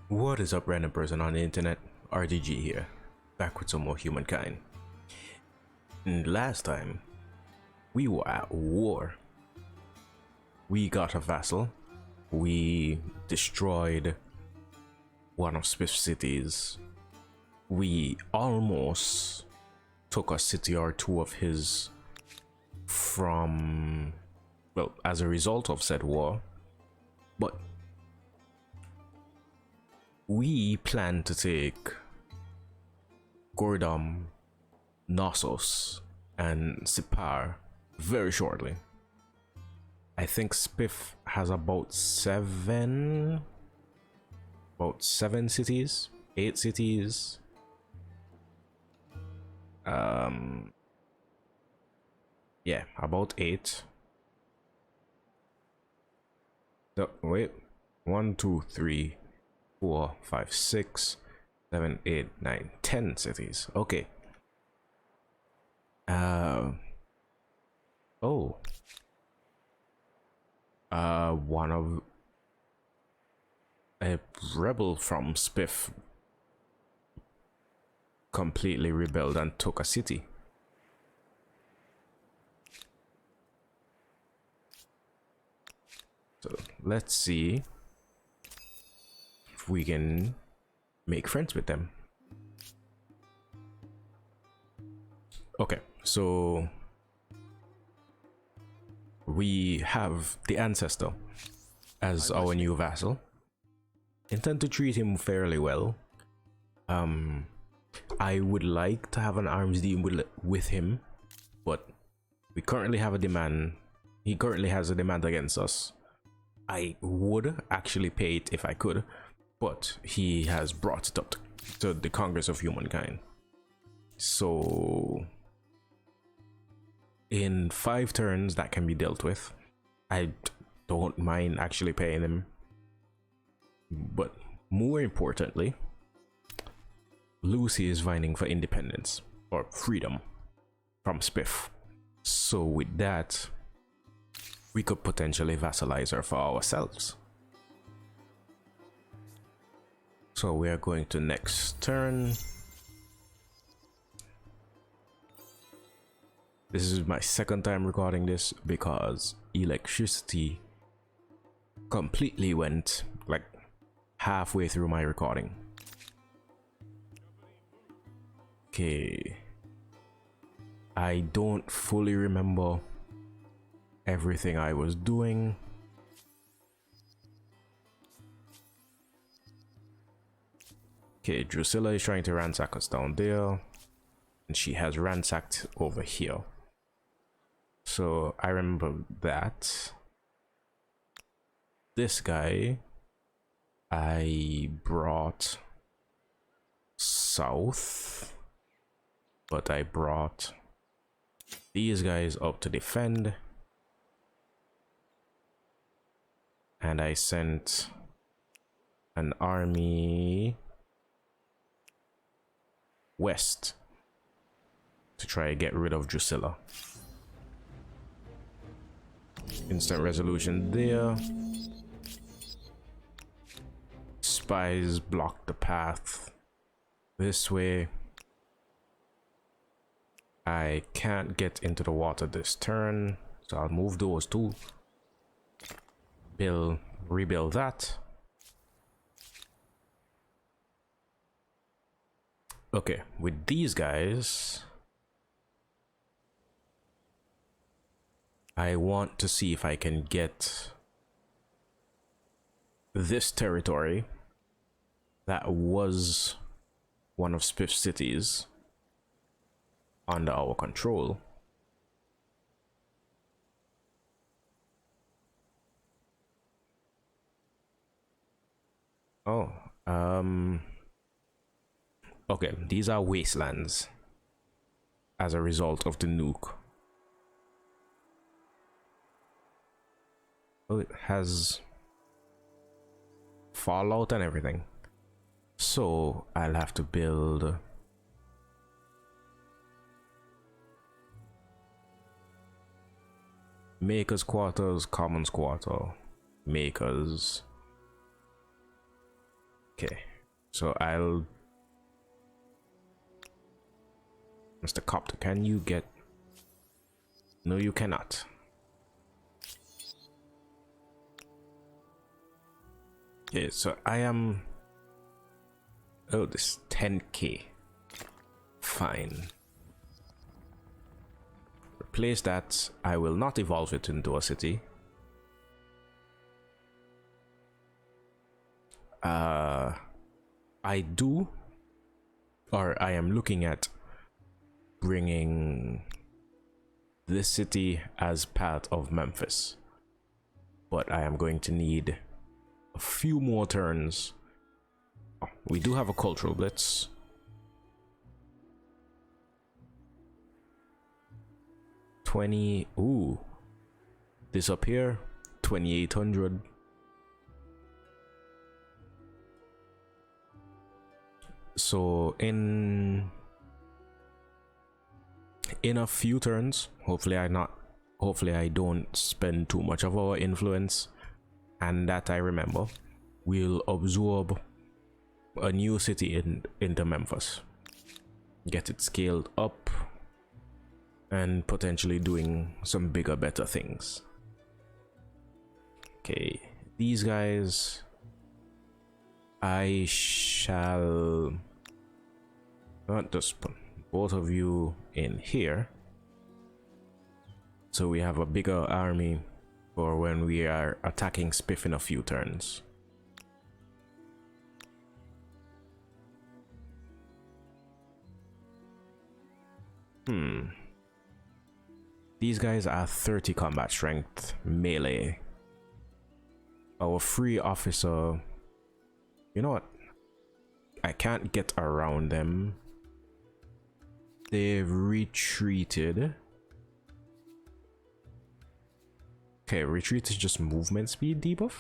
What is up, random person on the internet? RDG here, back with some more Humankind. And last time, we were at war. We got a vassal. We destroyed one of Spiff's cities. We almost took a city or two of his from, well, as a result of said war. But we plan to take Gordom, Knossos, and Sipar very shortly. I think Spiff has about seven cities, 8 cities. Yeah, about 8. So, wait, 1, 2, 3, 4, 5, 6, 7, 8, 9, 10 cities. Okay. One of a rebel from Spiff completely rebelled and took a city. So let's see if we can make friends with them. Okay, so we have the ancestor as our new vassal. Intend to treat him fairly well. I would like to have an arms deal with him, but we currently have a demand. He currently has a demand against us. I would actually pay it if I could, but he has brought it up to the Congress of Humankind. So in 5 turns that can be dealt with. I don't mind actually paying him, but more importantly, Lucy is vying for independence or freedom from Spiff. So with that, we could potentially vassalize her for ourselves. So we are going to next turn. This is my second time recording this because electricity completely went like halfway through my recording. Okay, I don't fully remember everything I was doing. Okay, Drusilla is trying to ransack us down there, and she has ransacked over here. So I remember that. This guy I brought south, but I brought these guys up to defend, and I sent an army west to try to get rid of Drusilla. Instant resolution there. Spies block the path this way. I can't get into the water this turn, so I'll move those two. Rebuild that. Okay, with these guys, I want to see if I can get this territory that was one of Spiff's cities under our control. Oh, okay, these are wastelands as a result of the nuke. Oh, it has fallout and everything. So I'll have to build Maker's Quarters, Commons Quarter, Makers. Okay, so I'll... Mr. Copter, can you get... No, you cannot. Okay, so I am... Oh, this 10k. Fine. Replace that. I will not evolve it into a city. I do, or I am looking at bringing this city as part of Memphis, but I am going to need a few more turns. Oh, we do have a cultural blitz. Ooh, this up here, 2800. So in a few turns, hopefully I don't spend too much of our influence, and that I remember, we'll absorb a new city into Memphis, get it scaled up, and potentially doing some bigger, better things. Okay, these guys, I shall not just put both of you in here, so we have a bigger army for when we are attacking Spiff in a few turns. These guys are 30 combat strength melee. Our free officer, you know what? I can't get around them. They've retreated. Okay, retreat is just movement speed debuff.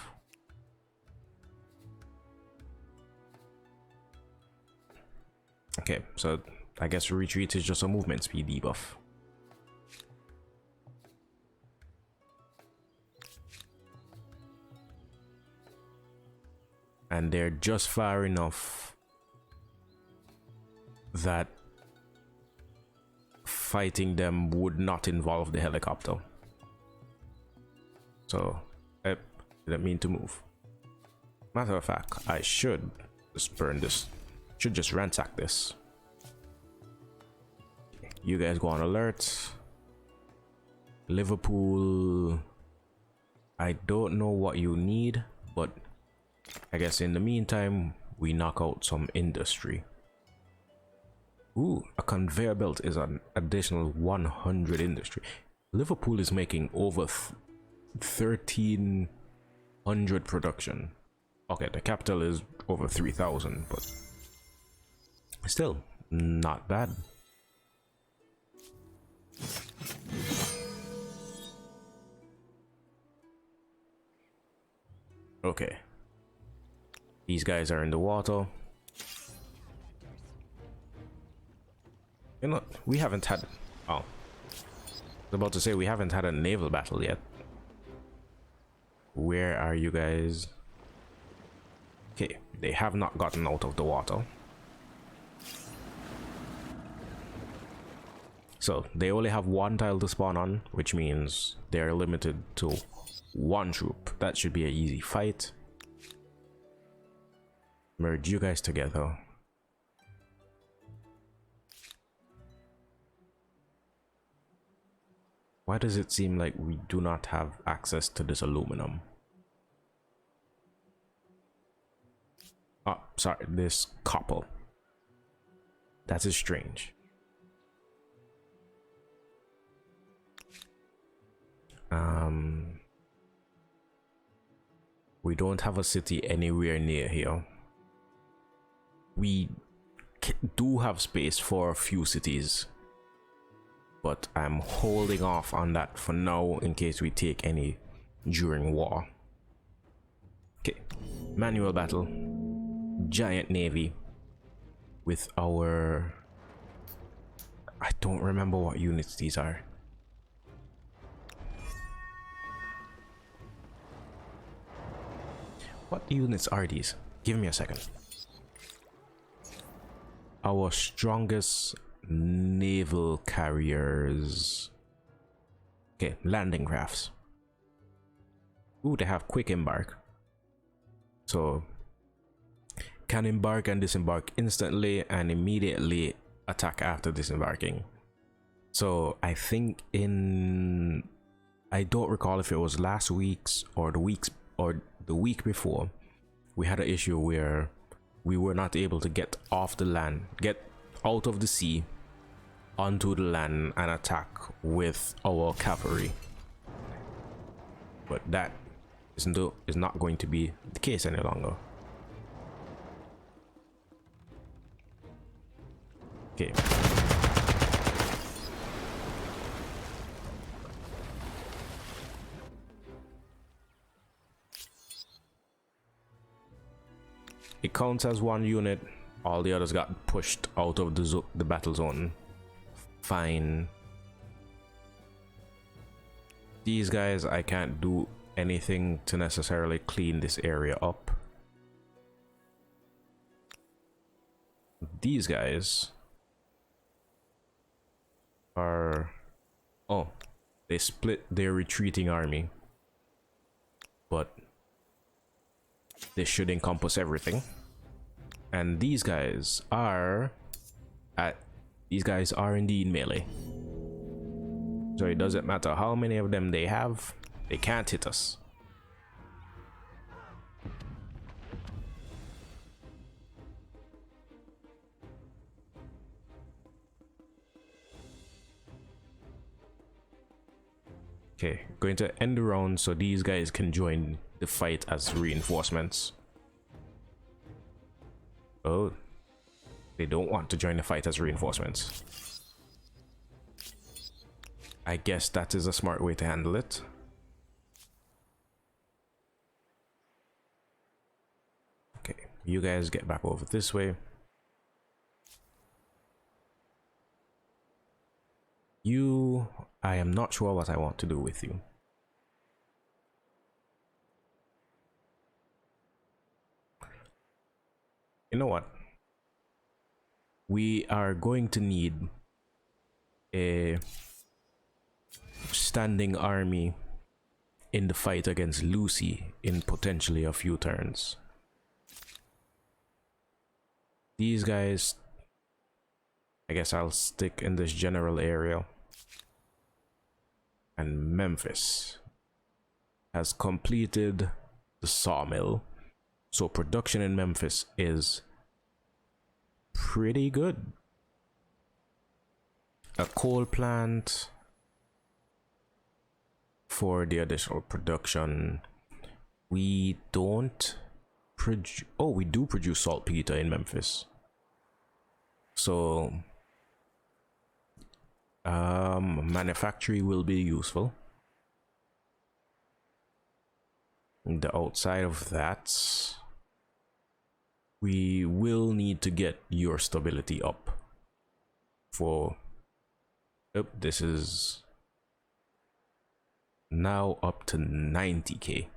Okay, so I guess retreat is just a movement speed debuff. And they're just far enough that fighting them would not involve the helicopter. So, I didn't mean to move. Matter of fact, I should just burn this. Should just ransack this. You guys go on alert. Liverpool. I don't know what you need, but I guess in the meantime, we knock out some industry. Ooh, a conveyor belt is an additional 100 industry. Liverpool is making over 1300 production. Okay, the capital is over 3000, but still not bad. Okay. These guys are in the water. You know, we haven't had... Oh. I was about to say, we haven't had a naval battle yet. Where are you guys? Okay, they have not gotten out of the water. So, they only have one tile to spawn on, which means they're limited to one troop. That should be an easy fight. Merge you guys together. Why does it seem like we do not have access to this aluminum? Oh, sorry, this copper. That is strange. We don't have a city anywhere near here. We do have space for a few cities, but I'm holding off on that for now in case we take any during war. Okay, manual battle, giant navy with our... I don't remember what units these are. What units are these? Give me a second. our strongest naval carriers. Okay, landing crafts. Ooh, they have quick embark. So can embark and disembark instantly and immediately attack after disembarking. So I think I don't recall if it was last week's or the week before, we had an issue where we were not able to get off the land, get out of the sea onto the land and attack with our cavalry. But that is not going to be the case any longer. Okay. It counts as one unit. All the others got pushed out of the battle zone. Fine. These guys, I can't do anything to necessarily clean this area up. These guys are... oh, they split their retreating army. But this should encompass everything. And these guys are indeed melee. So it doesn't matter how many of them they have, they can't hit us. Okay, going to end the round so these guys can join the fight as reinforcements. Oh, they don't want to join the fight as reinforcements. I guess that is a smart way to handle it. Okay, you guys get back over this way. You, I am not sure what I want to do with you. You know what? We are going to need a standing army in the fight against Lucy in potentially a few turns. These guys, I guess I'll stick in this general area. And Memphis has completed the sawmill. So production in Memphis is pretty good. A coal plant for the additional production. We don't produce... oh, we do produce saltpeter in Memphis. So manufacturing will be useful. The outside of that, we will need to get your stability up for... oh, this is now up to 90k.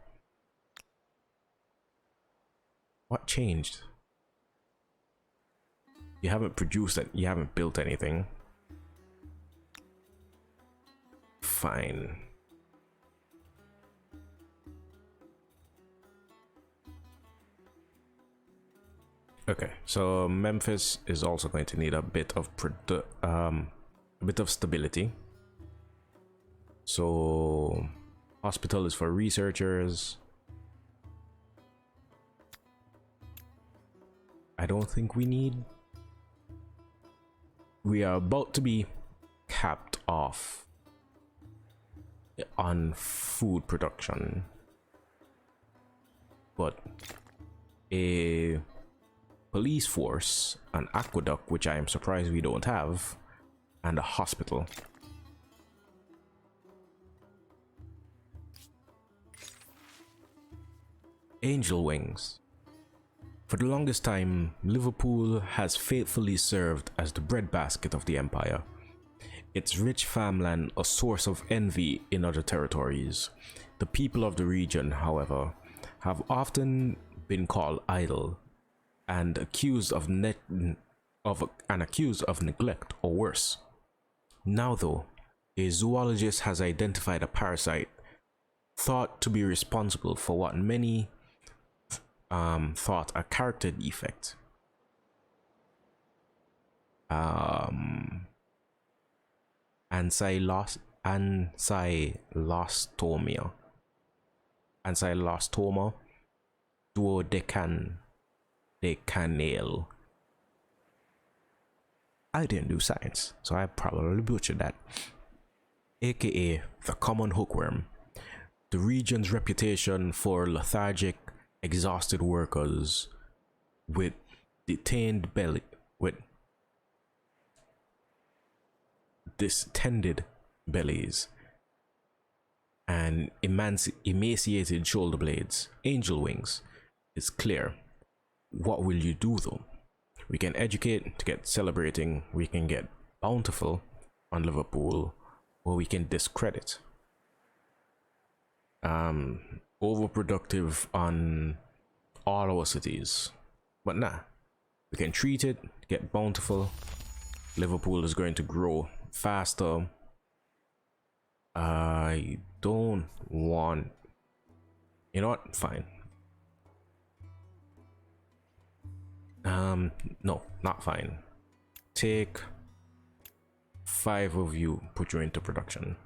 What changed? You haven't produced it, you haven't built anything. Fine. Okay, so Memphis is also going to need a bit of stability. So hospital is for researchers. I don't think we need... we are about to be capped off on food production, but a police force, an aqueduct, which I am surprised we don't have, and a hospital. Angel wings. For the longest time, Liverpool has faithfully served as the breadbasket of the empire. Its rich farmland a source of envy in other territories. The people of the region, however, have often been called idle and accused of and accused of neglect or worse. Now though, a zoologist has identified a parasite thought to be responsible for what many thought a character defect. Ancylostoma duodecanale. I didn't do science, so I probably butchered that. AKA the common hookworm. The region's reputation for lethargic, exhausted workers with distended bellies and emaciated shoulder blades, angel wings, is clear. What will you do though? We can educate to get celebrating, we can get bountiful on Liverpool, or we can discredit. Overproductive on all our cities. But nah, we can treat it, get bountiful. Liverpool is going to grow faster. I don't want, you know what, fine. No, not fine. Take 5 of you, put you into production.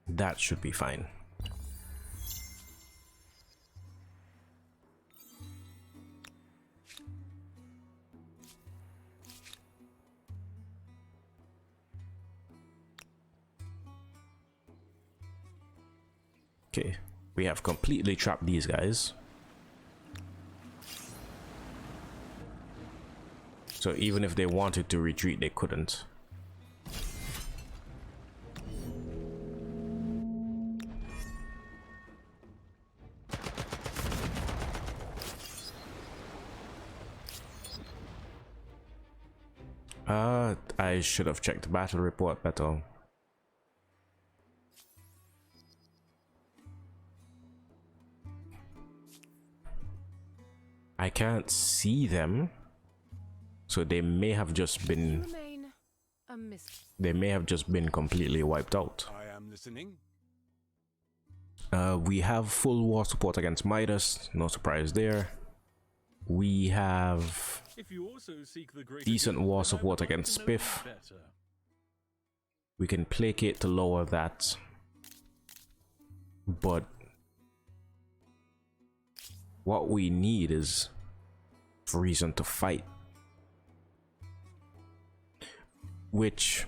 That should be fine. Okay, we have completely trapped these guys. So even if they wanted to retreat, they couldn't. I should have checked the battle report better. I can't see them, so they may have just been completely wiped out. I am listening. We have full war support against Midas, no surprise there. We have decent war support against Spiff. We can placate to lower that, but what we need is reason to fight, which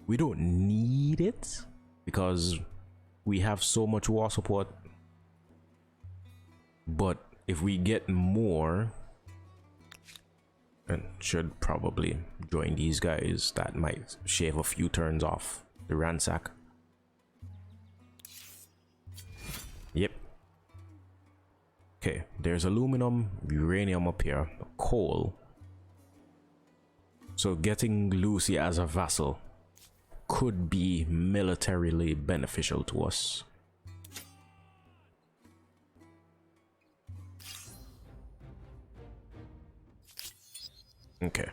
we don't need it because we have so much war support. But if we get more, and should probably join these guys, that might shave a few turns off the ransack. Yep. Okay, there's aluminum, uranium up here, coal. So getting Lucy as a vassal could be militarily beneficial to us. Okay.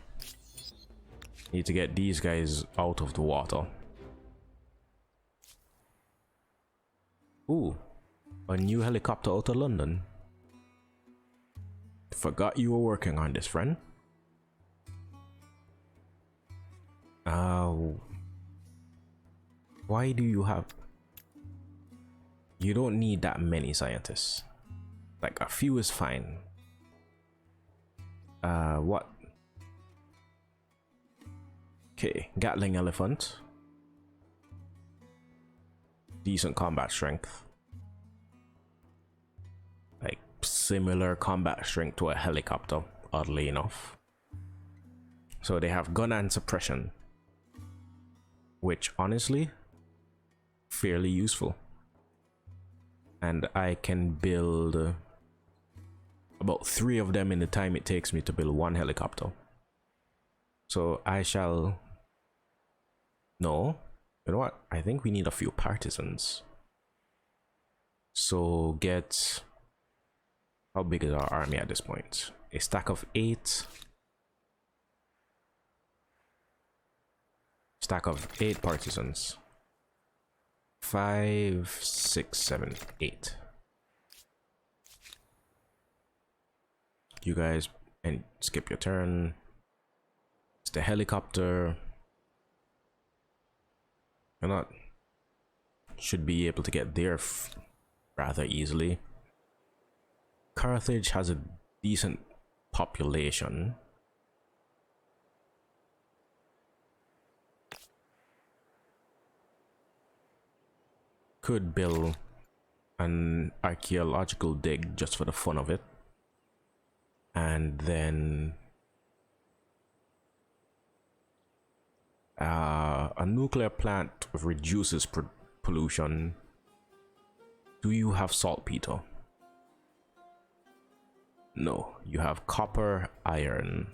Need to get these guys out of the water. Ooh, a new helicopter out of London. Forgot you were working on this, friend. Why do you have... You don't need that many scientists. Like, a few is fine. What? Okay, Gatling Elephant. Decent combat strength. Like, similar combat strength to a helicopter, oddly enough. So they have gun and suppression, which honestly, fairly useful. And I can build about 3 of them in the time it takes me to build 1 helicopter. So I shall... No, you know what? I think we need a few partisans. So get... How big is our army at this point? a stack of 8. Stack of 8 partisans. 5, 6, 7, 8. You guys and skip your turn. It's the helicopter. You're not. Should be able to get there rather easily. Carthage has a decent population. Could build an archaeological dig just for the fun of it, and then a nuclear plant reduces pollution. Do you have saltpeter? No, you have copper, iron.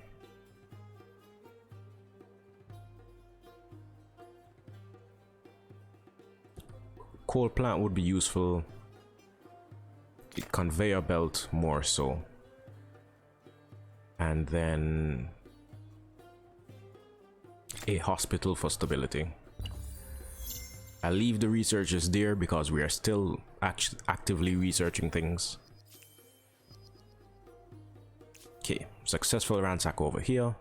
Coal plant would be useful. A conveyor belt more so. And then a hospital for stability. I'll leave the researchers there because we are still actively researching things. Okay, successful ransack over here.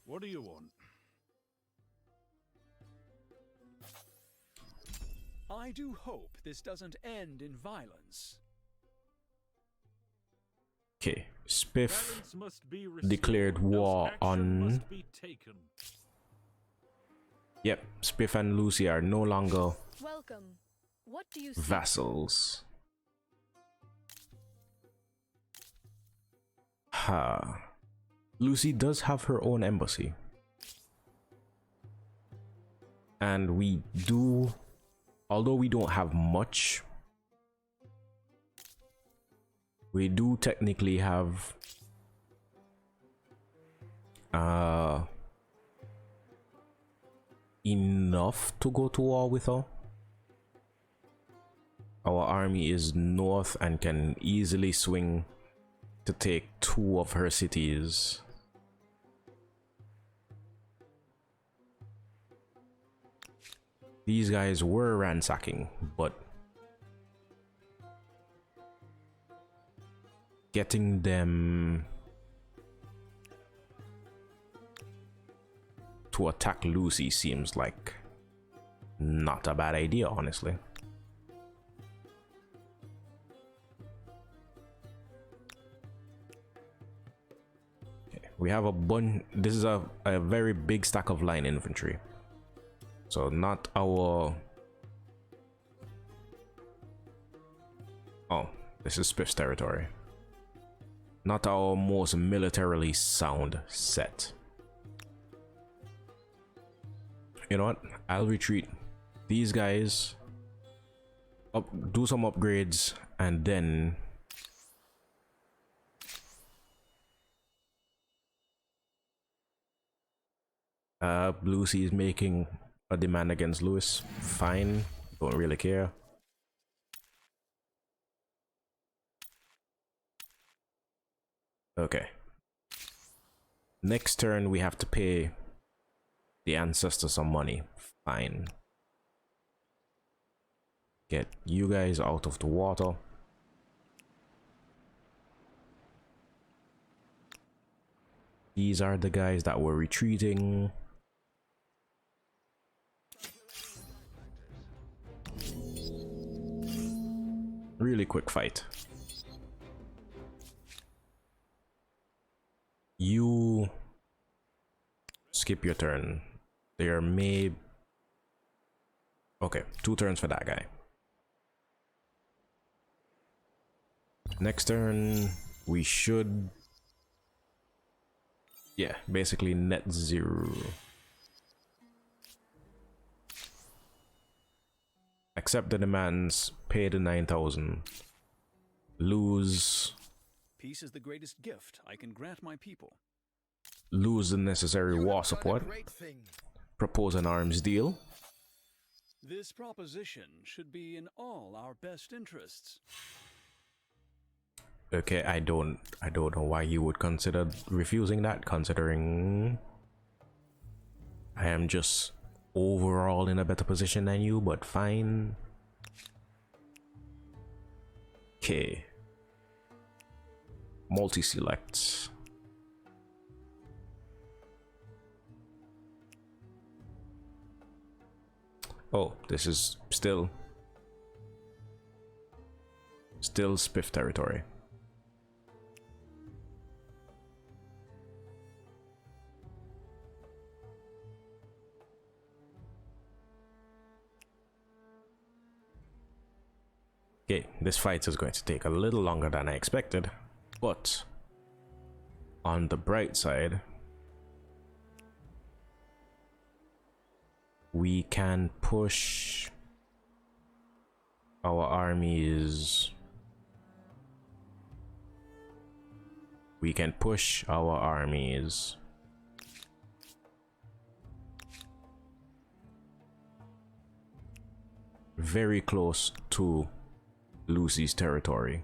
What do you want? I do hope this doesn't end in violence. Okay, Spiff declared war on... Yep, Spiff and Lucy are no longer welcome. What do you vassals. Ha. Lucy does have her own embassy. And we do, although we don't have much, we do technically have enough to go to war with her. Our army is north and can easily swing to take 2 of her cities. These guys were ransacking, but getting them to attack Lucy seems like not a bad idea, honestly. Okay, we have a bunch. This is a very big stack of line infantry. So not our... Oh, this is Spiff's territory. Not our most militarily sound set. You know what? I'll retreat. These guys do some upgrades and then Lucy is making a demand against Lewis. Fine, don't really care. Okay. Next turn we have to pay the ancestor some money. Fine. Get you guys out of the water. These are the guys that were retreating. Really quick fight. You skip your turn. There may... Okay, 2 turns for that guy. Next turn, we should... Yeah, basically net 0. Accept the demands, pay the 9,000. Lose... Peace is the greatest gift I can grant my people. Lose the necessary war support. Propose an arms deal. This proposition should be in all our best interests. Okay, I don't know why you would consider refusing that, considering I am just overall in a better position than you, but fine. Okay. Multi-select. Oh, this is still Spiff territory. Okay, this fight is going to take a little longer than I expected, but on the bright side, we can push our armies. We can push our armies very close to Lucy's territory.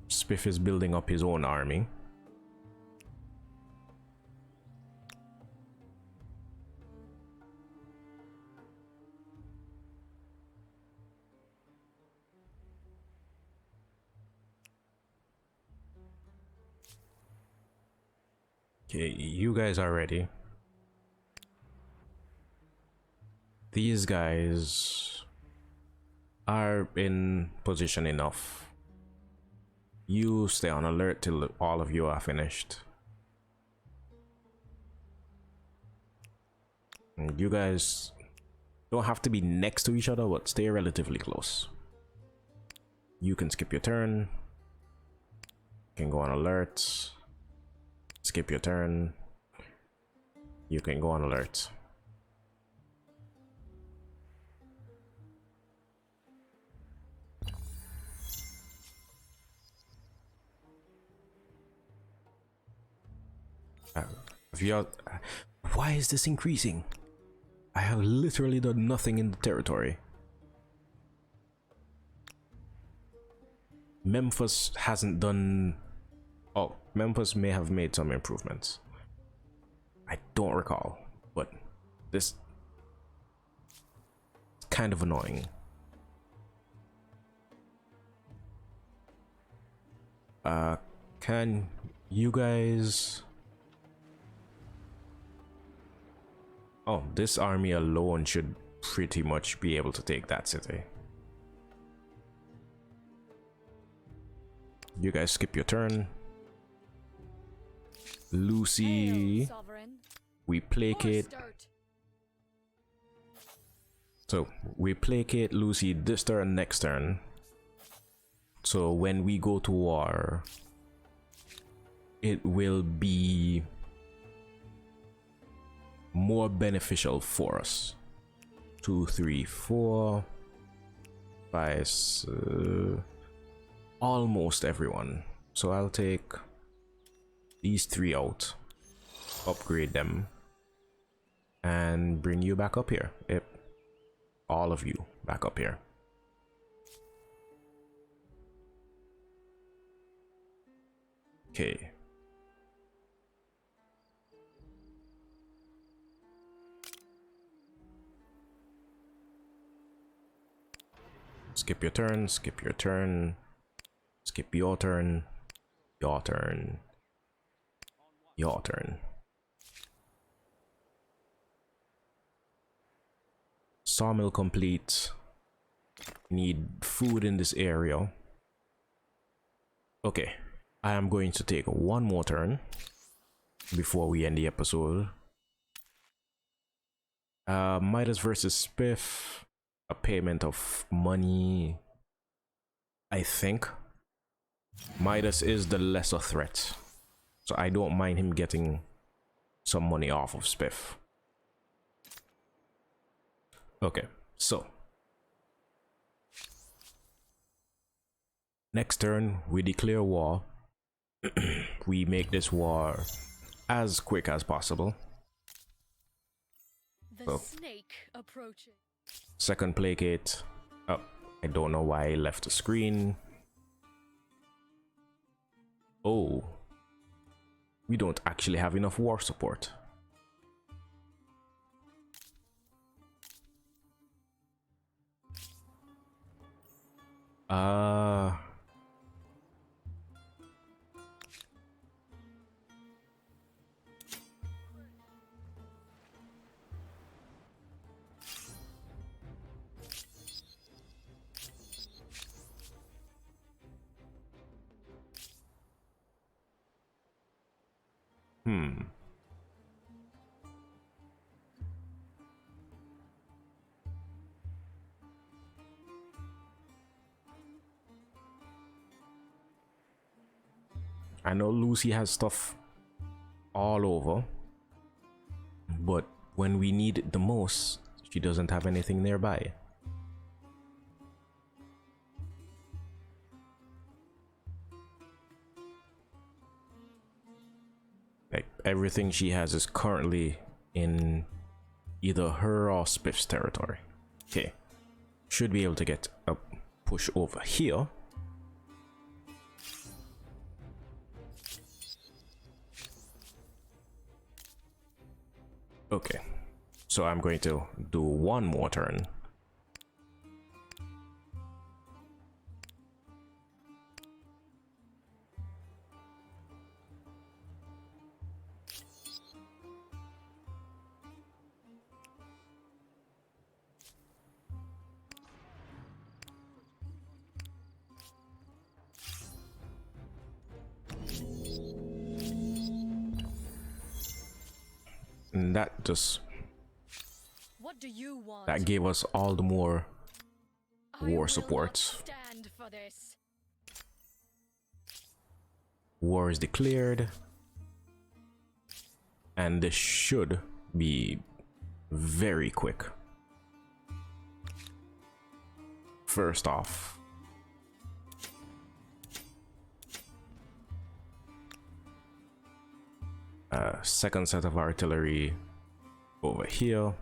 Spiff is building up his own army. Okay, you guys are ready. These guys are in position enough. You stay on alert till all of you are finished. And you guys don't have to be next to each other, but stay relatively close. You can skip your turn. You can go on alert. Skip your turn. You can go on alert. Why is this increasing? I have literally done nothing in the territory. Memphis hasn't done... Oh, Memphis may have made some improvements. I don't recall, but this is kind of annoying. Can you guys... Oh, this army alone should pretty much be able to take that city. You guys skip your turn. Lucy, we placate. So we placate Lucy this turn, next turn. So when we go to war, it will be more beneficial for us. 2, 3, 4, 5, almost everyone. So I'll take these 3 out, upgrade them, and bring you back up here. Yep, all of you back up here. Okay. Skip your turn, skip your turn, skip your turn, your turn, your turn. Sawmill complete. Need food in this area. Okay, I am going to take one more turn before we end the episode. Midas versus Spiff. A payment of money. I think Midas is the lesser threat, so I don't mind him getting some money off of Spiff. Okay, so Next turn, we declare war. We make this war as quick as possible. The snake approaching. Second placate. Oh, I don't know why I left the screen. Oh, we don't actually have enough war support. I know Lucy has stuff all over, but when we need it the most, she doesn't have anything nearby. Like, everything she has is currently in either her or Spiff's territory. Okay, should be able to get a push over here. Okay, so I'm going to do one more turn. And that just What do you want? that gave us all the more I war will support. not stand for this. War is declared, and this should be very quick. First off, second set of artillery over here.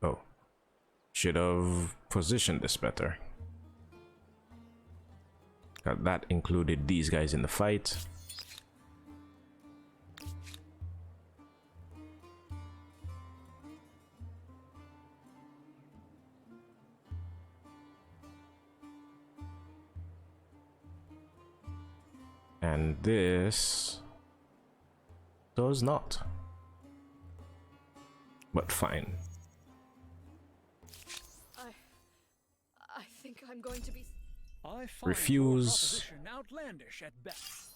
Oh, should have positioned this better. That included these guys in the fight. And this does not. But fine. I think I'm going to be. I find Refuse. your proposition outlandish at best.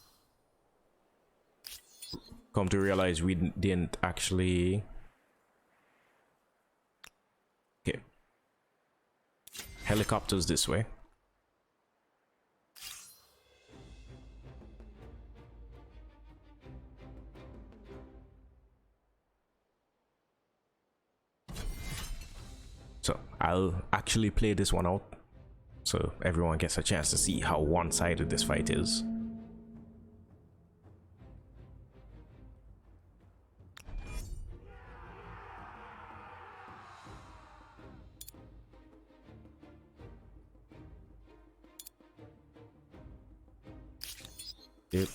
Come to realize we didn't actually. Okay. Helicopters this way. So I'll actually play this one out so everyone gets a chance to see how one-sided this fight is. Yep.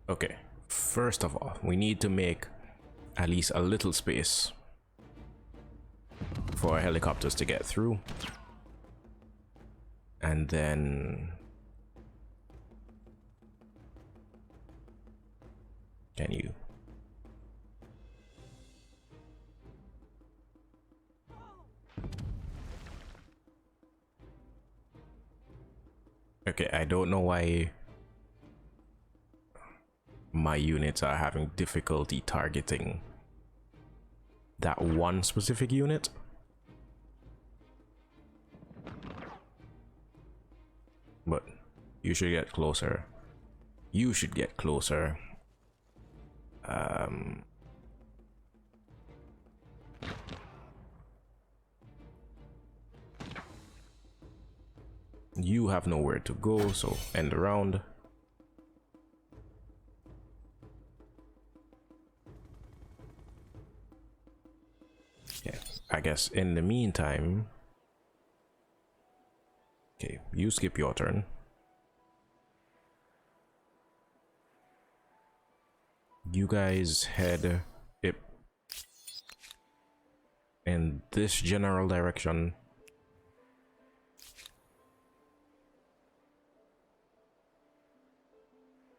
Okay, first of all, we need to make at least a little space for our helicopters to get through. And then Can you? Okay, I don't know why my units are having difficulty targeting that one specific unit. But you should get closer. You should get closer. You have nowhere to go, so end the round. Yeah, I guess in the meantime, okay, you skip your turn. You guys head up in this general direction.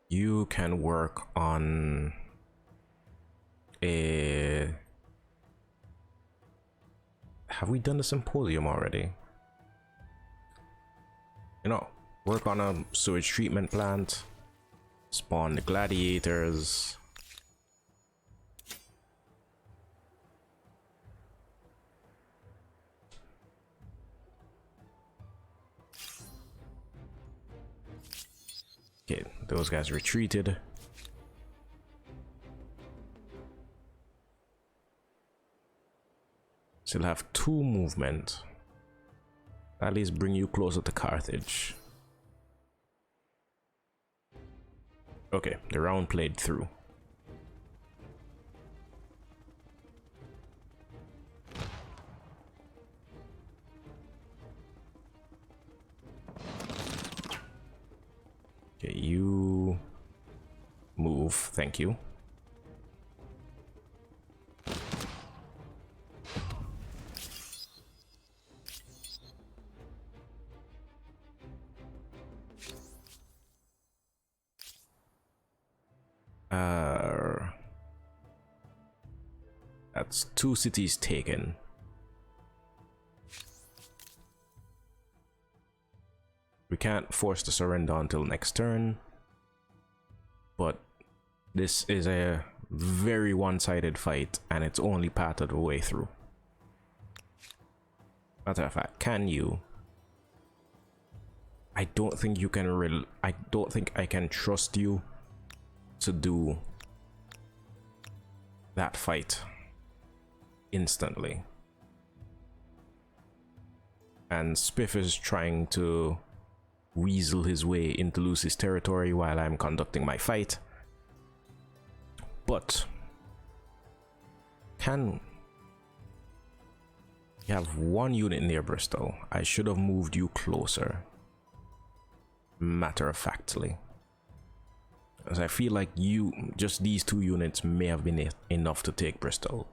You can work on a... Have we done the symposium already? You know, work on a sewage treatment plant, spawn the gladiators. Okay, those guys retreated. Still have 2 movement. At least bring you closer to Carthage. Okay, the round played through. Okay, you move, thank you. That's 2 cities taken. We can't force the surrender until next turn, but this is a very one-sided fight and it's only part of the way through. Matter of fact, can you? I don't think you can I don't think I can trust you to do that fight instantly. And Spiff is trying to weasel his way into Lucy's territory while I'm conducting my fight. But can you have 1 unit near Bristol? I should have moved you closer, matter of factly, as I feel like just these 2 units may have been enough to take Bristol.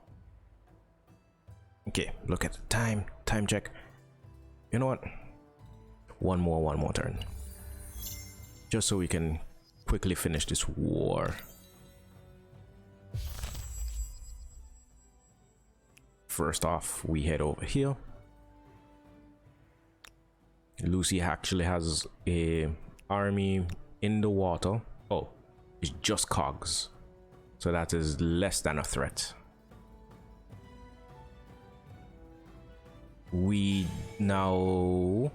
Okay, look at the time check. You know what, one more turn, just so we can quickly finish this war. First off, we head over here. Lucy actually has a army in the water. Oh, it's just cogs, so that is less than a threat. We now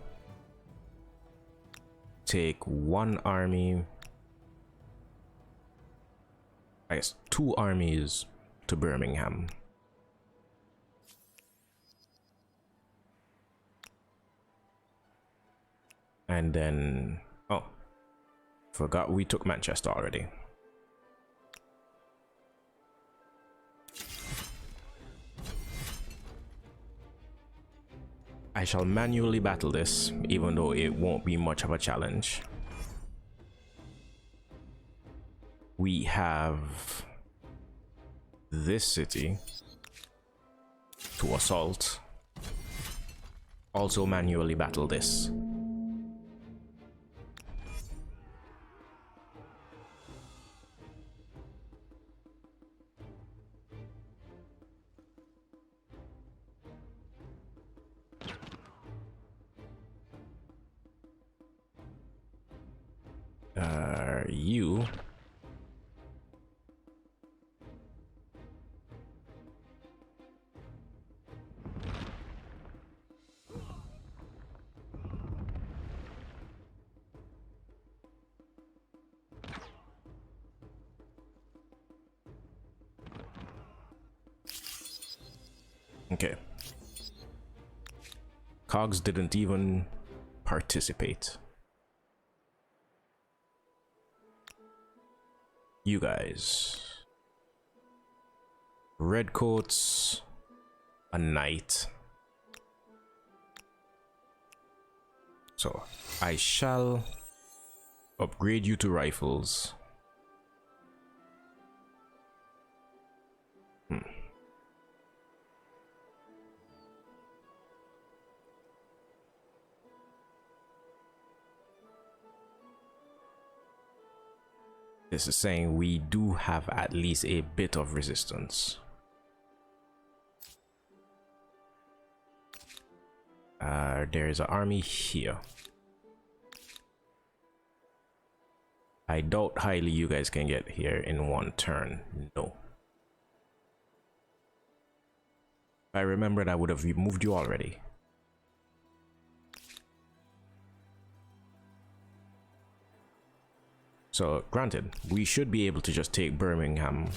take 1 army, I guess 2 armies to Birmingham. And then, oh, forgot we took Manchester already. I shall manually battle this, even though it won't be much of a challenge. We have this city to assault. Also manually battle this. You. Okay. Cogs didn't even participate. You guys. Redcoats, a knight. So I shall upgrade you to rifles. This is saying we do have at least a bit of resistance. There is an army here. I doubt highly you guys can get here in one turn. No. If I remembered, I would have moved you already. So, granted, we should be able to just take Birmingham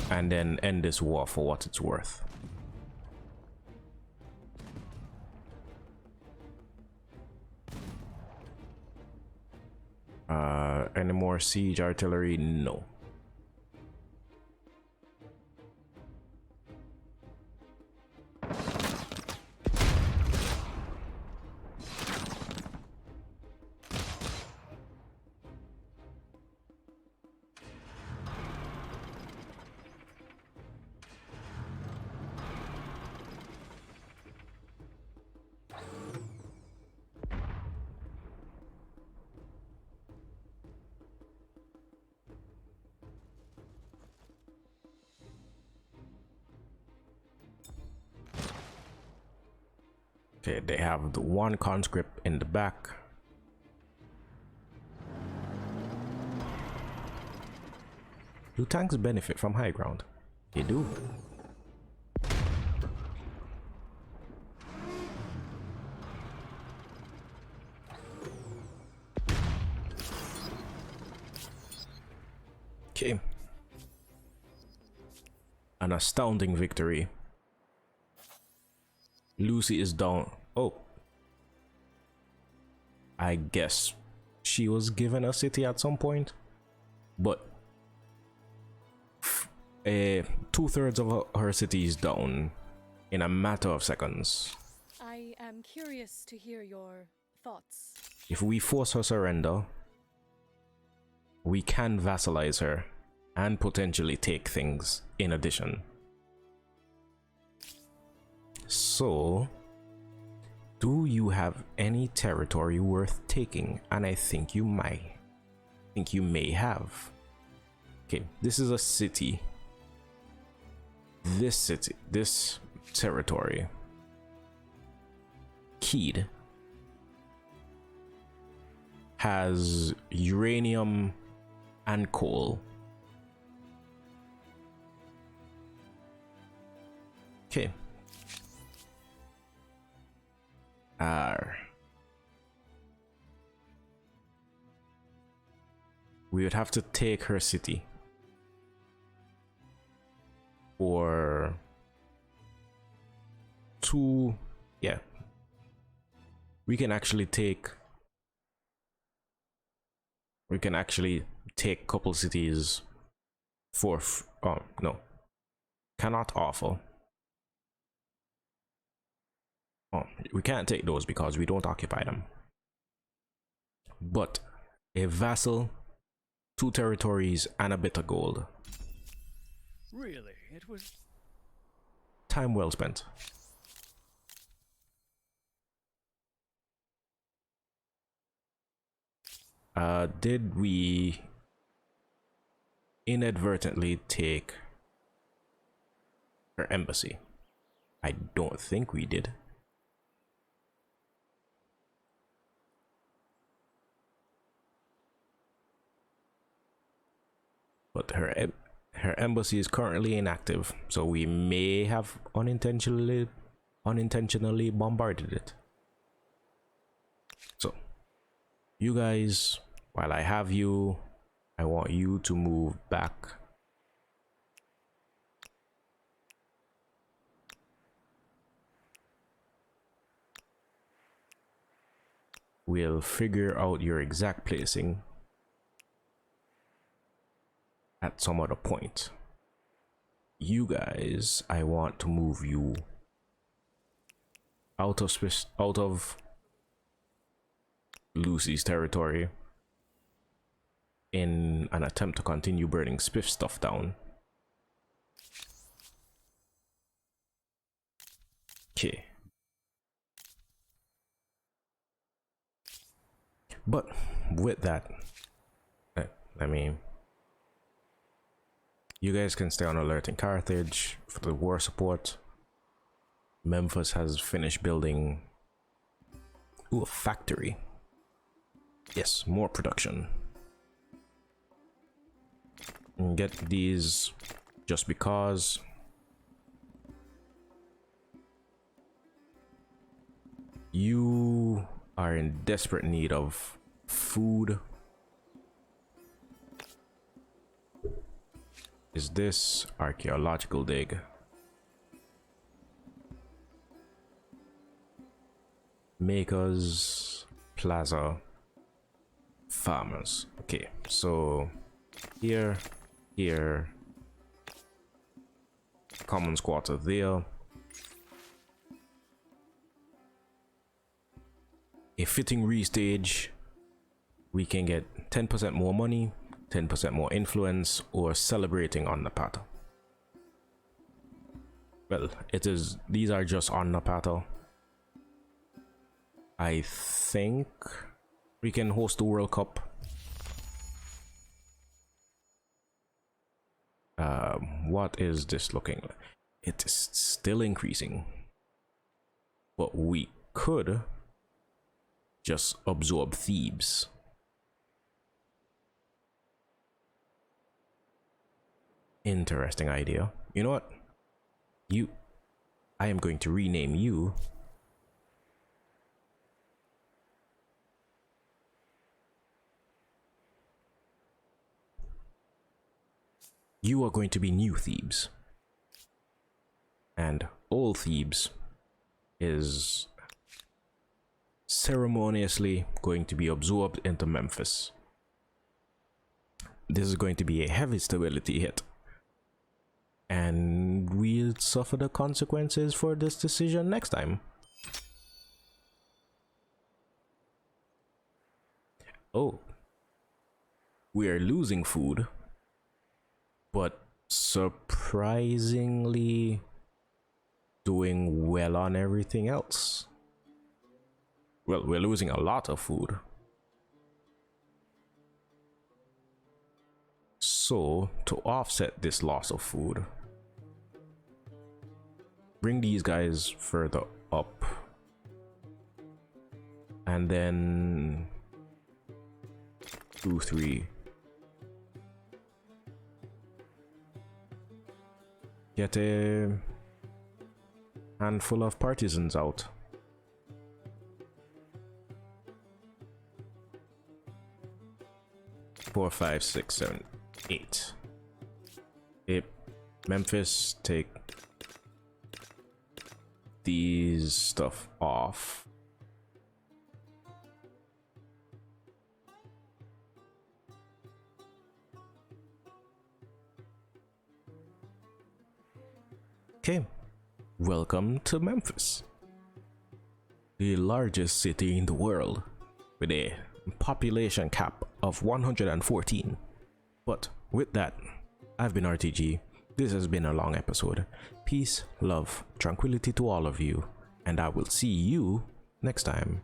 and then end this war for what it's worth. Any more siege artillery? No. Okay, they have the one conscript in the back. Do tanks benefit from high ground? They do. Okay. An astounding victory. Lucy is down. Oh. I guess she was given a city at some point. But 2/3 of her city is down in a matter of seconds. I am curious to hear your thoughts. If we force her surrender, we can vassalize her and potentially take things in addition. So, do you have any territory worth taking? And I think you might. I think you may have. Okay, this is a city. This territory, Keed, has uranium and coal. Okay. We would have to take her city. Or two, yeah. We can actually take couple cities for oh no. Cannot offer. Oh, we can't take those because we don't occupy them. But a vassal, 2 territories, and a bit of gold. Really, it was... Time well spent. Did we inadvertently take her embassy? I don't think we did. but her embassy is currently inactive, so we may have unintentionally bombarded it. So you guys, while I have you, I want you to move back. We'll figure out your exact placing at some other point. You guys, I want to move you out of Lucy's territory in an attempt to continue burning Spiff stuff down. Okay. But with that, I mean, you guys can stay on alert in Carthage for the war support. Memphis has finished building a factory. Yes, more production. And get these just because. You are in desperate need of food. Is this archaeological dig? Makers, plaza, farmers. Okay, so here, commons quarter there. A fitting restage, we can get 10% more money, 10% more influence, or celebrating on the pattern. Well, these are just on the pattern. I think we can host the World Cup. What is this looking like? It is still increasing, but we could just absorb Thebes. Interesting idea. You know what? I am going to rename you You are going to be New Thebes. And Old Thebes is ceremoniously going to be absorbed into Memphis. This is going to be a heavy stability hit. And we'll suffer the consequences for this decision next time. Oh. We are losing food, but surprisingly doing well on everything else. Well, we're losing a lot of food. So, to offset this loss of food, bring these guys further up. And then 2, 3. Get a handful of partisans out. Four, 5, 6, 7, 8. Memphis, take these stuff off. Okay, welcome to Memphis, the largest city in the world, with a population cap of 114. But with that, I've been RTG. This has been a long episode. Peace, love, tranquility to all of you, and I will see you next time.